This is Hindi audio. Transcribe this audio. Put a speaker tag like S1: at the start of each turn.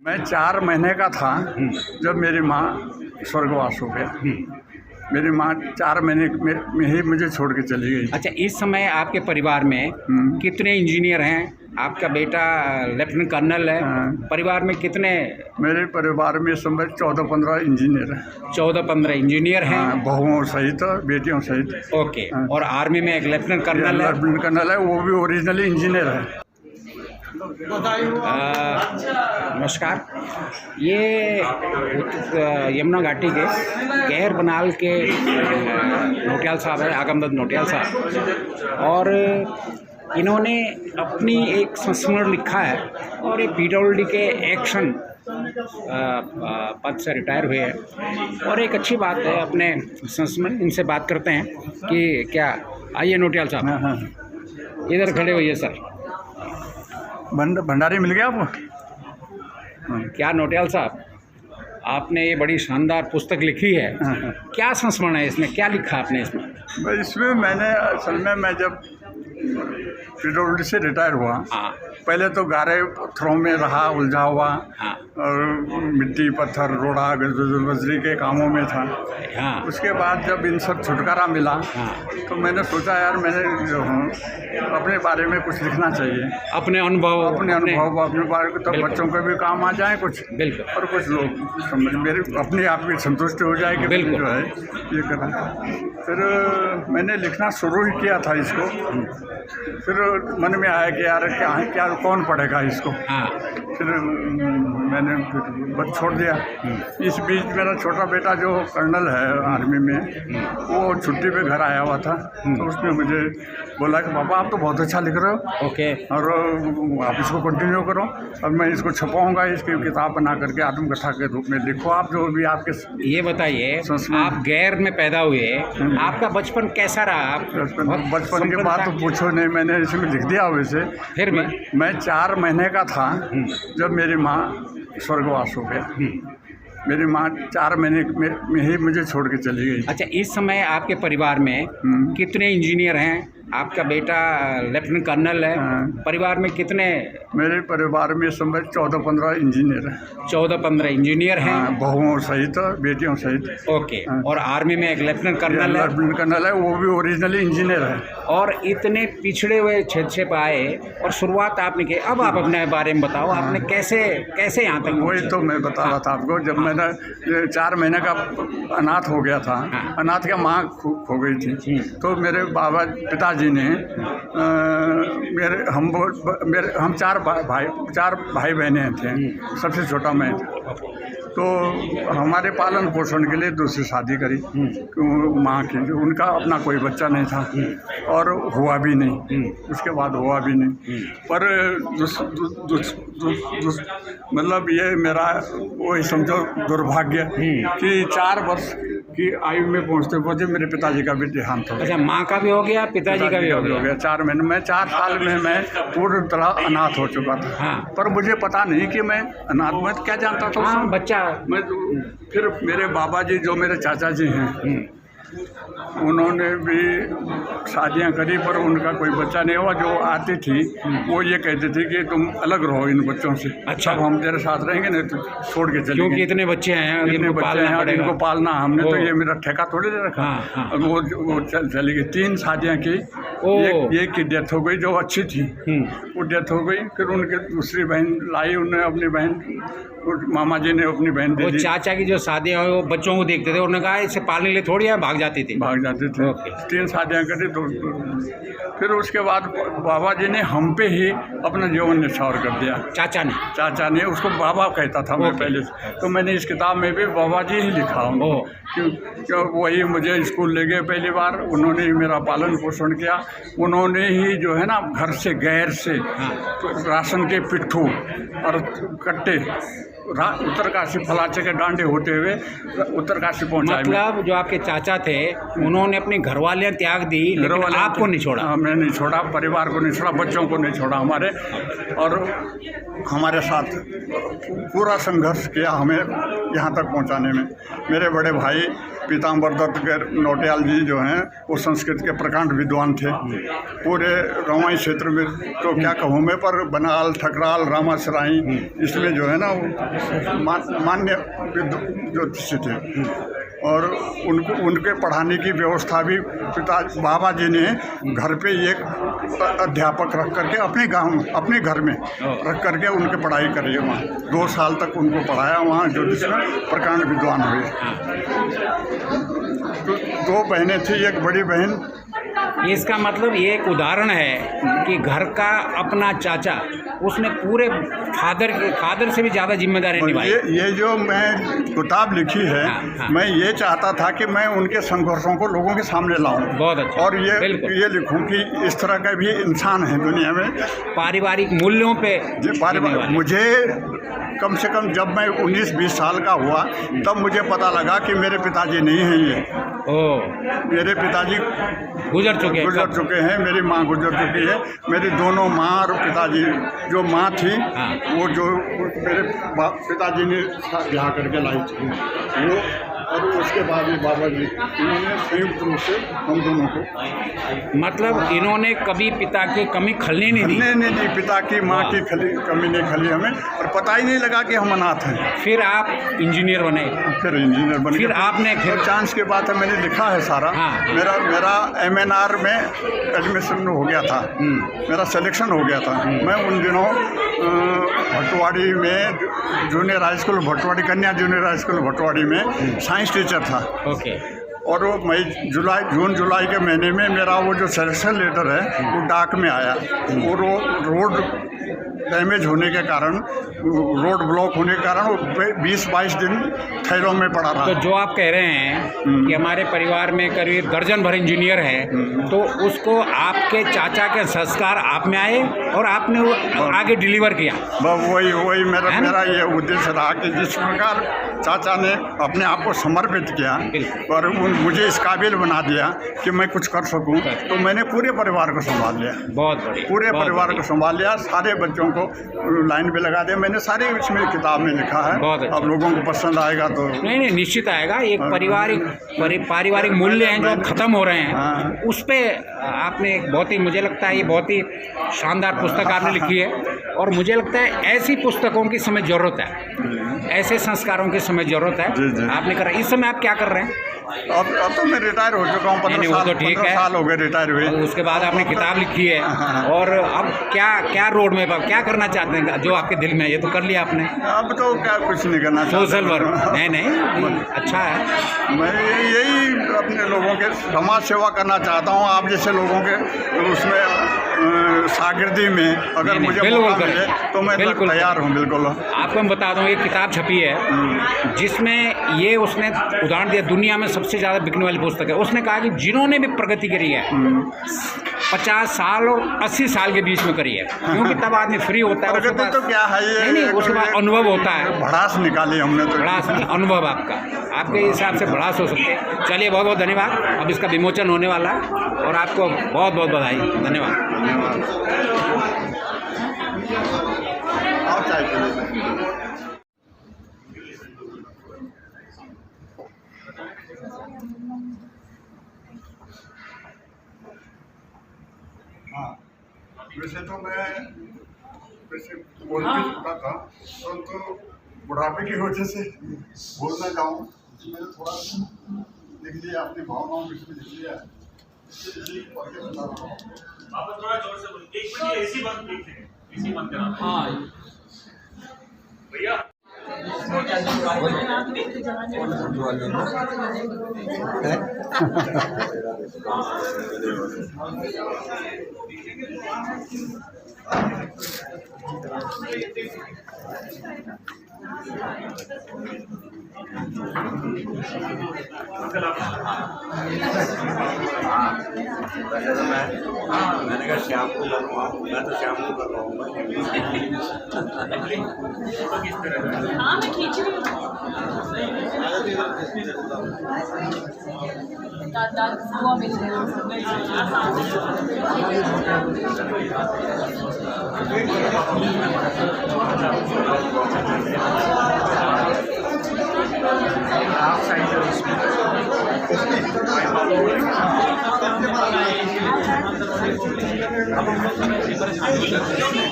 S1: मैं 4 महीने का था जब मेरी माँ स्वर्गवास हो गया। मेरी माँ 4 महीने में ही मुझे छोड़ के चली गई।
S2: अच्छा, इस समय आपके परिवार में कितने इंजीनियर हैं? आपका बेटा लेफ्टिनेंट कर्नल है। परिवार में कितने?
S1: मेरे परिवार में इस समय 14-15 इंजीनियर हैं।
S2: 14-15 इंजीनियर हैं,
S1: बहुओं सहित, बेटियों सहित।
S2: ओके। और आर्मी में एक लेफ्टिनेंट कर्नल है।
S1: लेफ्टिनेंट कर्नल है, वो भी ओरिजिनली इंजीनियर है।
S2: नमस्कार। ये यमुना घाटी के गहर बनाल के नोटियाल साहब है, आगमदत्त नोटियाल साहब, और इन्होंने अपनी एक संस्मरण लिखा है और ये पीडब्ल्यूडी के एक्शन पद से रिटायर हुए हैं। और एक अच्छी बात है, अपने संस्मरण इनसे बात करते हैं कि क्या। आइए नोटियाल साहब, इधर खड़े होइए सर।
S1: भंडारी मिल गया आपको?
S2: क्या नोटियाल साहब, आपने ये बड़ी शानदार पुस्तक लिखी है। क्या संस्मरण है इसमें, क्या लिखा आपने इसमें?
S1: इसमें मैंने असल में मैं जब पीडब्ल्यूडी से रिटायर हुआ, पहले तो गारे पत्थरों में रहा, उलझा हुआ, और मिट्टी पत्थर रोड़ा बजरी के कामों में था। उसके बाद जब इन सब छुटकारा मिला तो मैंने सोचा यार मैंने जो हूँ अपने बारे में कुछ लिखना चाहिए,
S2: अपने अनुभव
S1: अपने बारे में, तो बच्चों के भी काम आ जाए कुछ, और कुछ लोग समझ मेरे अपने आप की संतुष्टि हो जाए कि जो है ये करना। फिर मैंने लिखना शुरू ही किया था इसको। फिर मन में आया कि यार क्या कौन पढ़ेगा इसको। फिर मैंने बस छोड़ दिया। इस बीच मेरा छोटा बेटा जो कर्नल है आर्मी में, वो छुट्टी पे घर आया हुआ था, तो उसने मुझे बोला कि पापा आप तो बहुत अच्छा लिख रहे हो,
S2: ओके,
S1: और आप इसको कंटिन्यू करो, अब मैं इसको छपाऊंगा, इसकी किताब बना करके आत्मकथा के रूप में लिखो आप जो भी आपके। ये
S2: बताइए, आप गैर में पैदा हुए, आपका बचपन कैसा रहा?
S1: बचपन की बात तो पूछो नहीं, मैंने इसमें लिख दिया। वैसे
S2: फिर भी
S1: मैं 4 महीने का था जब मेरी माँ स्वर्गवास हो गया। मेरी माँ 4 महीने में ही मुझे छोड़ के चली गई।
S2: अच्छा, इस समय आपके परिवार में कितने इंजीनियर हैं? आपका बेटा लेफ्टिनेंट कर्नल है। परिवार में कितने?
S1: मेरे परिवार में इस समय 14-15 इंजीनियर हैं।
S2: 14-15 इंजीनियर हैं,
S1: बहुओं सहित, बेटियों सहित,
S2: ओके। और आर्मी में एक लेफ्टिनेंट कर्नल है।
S1: लेफ्टिनेंट कर्नल है, वो भी ओरिजिनली इंजीनियर है।
S2: और इतने पिछड़े हुए क्षेत्र से आए और शुरुआत आपने की। अब आप अपने बारे में बताओ, आपने कैसे यहाँ तक?
S1: वही तो मैं बता रहा था आपको। जब मैंने 4 महीने का अनाथ हो गया था, अनाथ का माँ खो गई थी, तो मेरे पिताजी ने हम 4 भाई बहनें थे, सबसे छोटा मैं था। तो हमारे पालन पोषण के लिए दूसरी शादी करी माँ की। उनका अपना कोई बच्चा नहीं था और हुआ भी नहीं, उसके बाद हुआ भी नहीं। पर मतलब ये मेरा वही समझो दुर्भाग्य कि 4 वर्ष की आयु में पहुँचते पहुँचते मेरे पिताजी का भी देहांत हो गया।
S2: अच्छा, माँ का भी हो गया, पिताजी का भी हो गया।
S1: 4 महीने में, 4 साल में मैं पूरी तरह अनाथ हो चुका था। पर मुझे पता नहीं कि मैं अनाथ, मैं क्या जानता था
S2: बच्चा।
S1: मैं फिर मेरे बाबा जी जो मेरे चाचा जी हैं, उन्होंने भी शादियां करी, पर उनका कोई बच्चा नहीं हुआ। जो आती थी वो ये कहती थी कि तुम अलग रहो इन बच्चों से। अच्छा, हम तेरे साथ रहेंगे, नहीं तो छोड़ के चलेंगे,
S2: क्योंकि इतने बच्चे हैं,
S1: इतने बच्चे हैं और इनको पालना हमने, तो ये मेरा ठेका थोड़ी दे रखा। वो चली गई। 3 शादियां की, एक की डेथ हो गई जो अच्छी थी, वो डेथ हो गई। फिर उनके दूसरी बहन लाई, उन्होंने अपनी बहन, मामा जी ने अपनी बहन दे दी।
S2: चाचा की जो शादियाँ वो बच्चों को देखते थे, उन्होंने कहा इसे पालने के लिए थोड़ी है, भाग जाते थे।
S1: 3 शादियाँ करी। तो फिर उसके बाद बाबा जी ने हम पे ही अपना जीवन निछावर कर दिया। चाचा ने उसको बाबा कहता था मैं पहले से। तो मैंने इस किताब में भी बाबा जी ही लिखा हूँ, क्यों वही मुझे स्कूल ले गए पहली बार, उन्होंने ही मेरा पालन पोषण किया। उन्होंने ही जो है ना घर से गैर से राशन के पिट्ठू और कट्टे उत्तरकाशी फलाचे के डांडे होते हुए उत्तरकाशी पहुंचाए।
S2: मतलब जो आपके चाचा थे उन्होंने अपनी घरवालियाँ त्याग दी, लेकिन आपको नहीं छोड़ा।
S1: हमने नहीं छोड़ा, परिवार को नहीं छोड़ा, बच्चों को नहीं छोड़ा हमारे, और हमारे साथ पूरा संघर्ष किया। हमें यहाँ तक पहुँचाने में। मेरे बड़े भाई पीताम्बर दत्त नौटियाल जी जो हैं वो संस्कृत के प्रकांड विद्वान थे। पूरे रवाई क्षेत्र में तो क्या कहूँ मैं, पर बनाल, ठकराल, रामासराई इसमें जो है ना वो मान्य ज्योतिष थे। और उनके पढ़ाने की व्यवस्था भी बाबा जी ने घर पे एक अध्यापक रख करके अपने घर में रख करके उनकी पढ़ाई करी वहाँ। 2 साल तक उनको पढ़ाया वहाँ, ज्योतिष में प्रकांड विद्वान हुए। तो 2 बहनें थी, एक बड़ी बहन।
S2: इसका मतलब ये एक उदाहरण है कि घर का अपना चाचा, उसने पूरे फादर से भी ज़्यादा जिम्मेदारी निभाई।
S1: ये जो मैं किताब लिखी है,
S2: हाँ।
S1: मैं ये चाहता था कि मैं उनके संघर्षों को लोगों के सामने लाऊं।
S2: बहुत अच्छा।
S1: और ये लिखूं कि इस तरह का भी इंसान है दुनिया में।
S2: पारिवारिक मूल्यों पे
S1: मुझे कम से कम जब मैं 19-20 साल का हुआ तब मुझे पता लगा कि मेरे पिताजी नहीं हैं ये। मेरे पिताजी
S2: गुजर चुके हैं। मेरी माँ गुजर चुकी है। मेरी दोनों माँ और पिताजी, जो माँ थी वो जो मेरे पिताजी ने ब्याह करके लाई थी वो, और उसके बाद में बाबा जी इन्होंने संयुक्त रूप से हम दोनों को, मतलब इन्होंने कभी पिता की कमी खलने नहीं दी।
S1: नहीं, पिता की माँ की कमी नहीं खली हमें, और पता ही नहीं लगा कि हम अनाथ हैं।
S2: फिर आप इंजीनियर बने। फिर आपने
S1: चांस के बाद मैंने लिखा है सारा। मेरा MNR में एडमिशन हो गया था, मेरा सिलेक्शन हो गया था। मैं उन दिनों भटवाड़ी में जूनियर हाई स्कूल भटवाड़ी, कन्या जूनियर हाई स्कूल भटवाड़ी में साइंस टीचर था। और वो जून जुलाई के महीने में मेरा वो जो सिलेक्शन लेटर है वो डाक में आया। वो रोड डैमेज होने के कारण, रोड ब्लॉक होने के कारण वो 20-22 दिन थैलों में पड़ा रहा।
S2: तो जो आप कह रहे हैं कि हमारे परिवार में करीब दर्जन भर इंजीनियर हैं, तो उसको आपके चाचा के संस्कार आप में आए और आपने वो आगे डिलीवर किया।
S1: वही मेरा ये उद्देश्य रहा कि जिस प्रकार चाचा ने अपने आप को समर्पित किया और मुझे इस काबिल बना दिया कि मैं कुछ कर सकूं, तो मैंने पूरे परिवार को संभाल लिया।
S2: बहुत बढ़िया।
S1: पूरे परिवार को संभाल लिया, सारे बच्चों को लाइन पे लगा दिया। मैंने सारे इसमें किताब में लिखा है।
S2: बहुत अच्छा।
S1: अब लोगों को पसंद आएगा तो
S2: नहीं निश्चित आएगा। एक पारिवारिक मूल्य हैं जो अब खत्म हो रहे हैं, उस पर आपने एक बहुत ही, मुझे लगता है ये बहुत ही शानदार पुस्तक आपने लिखी है। और मुझे लगता है ऐसी पुस्तकों की समय ज़रूरत है, ऐसे संस्कारों की समय ज़रूरत है। आपने करा। इस समय आप क्या कर रहे हैं?
S1: अब तो मैं रिटायर हो चुका हूँ। 15 साल हो गए रिटायर हुए।
S2: उसके बाद आपने किताब लिखी है, और अब क्या रोड में क्या करना चाहते हैं जो आपके दिल में है? ये तो कर लिया आपने।
S1: अब तो क्या कुछ नहीं करना,
S2: सोशल वर्क। नहीं अच्छा है।
S1: मैं यही अपने लोगों के समाज सेवा करना चाहता हूँ। आप जैसे लोगों के उसमें शागिर्दी में अगर मुझे मौका मिले तो मैं तैयार हूँ। बिल्कुल।
S2: आपको मैं बता दूँ, एक किताब छपी है जिसमें ये उसने उदाहरण दिया, दुनिया में सबसे ज़्यादा बिकने वाली पुस्तक है। उसने कहा कि जिन्होंने भी प्रगति करी है 50 साल और 80 साल के बीच में करी है, क्योंकि तब आदमी फ्री होता है।
S1: प्रगति तो क्या है ये?
S2: नहीं, उसके बाद अनुभव होता है।
S1: भड़ास निकाली हमने तो।
S2: भड़ास नहीं, अनुभव आपके हिसाब से भड़ास हो सकते हैं। चलिए, बहुत बहुत धन्यवाद। अब इसका विमोचन होने वाला है और आपको बहुत बहुत बधाई। धन्यवाद।
S1: वैसे तो मैं बोल भी चुका था, परंतु बुढ़ापे की वजह से बोलना चाहूँ, मैंने थोड़ा लिख लिया, अपनी भावनाओं में लिख लिया।
S3: आप थोड़ा जोर से बोलिए। एक मिनट, एसी बंद करना। हाँ भैया।
S4: मैंने कहा श्याम को मैं तो श्याम को कर रहा हूँ।
S5: हाँ, मैं खींच रही हूँ। हुआ मिल गया।
S6: है।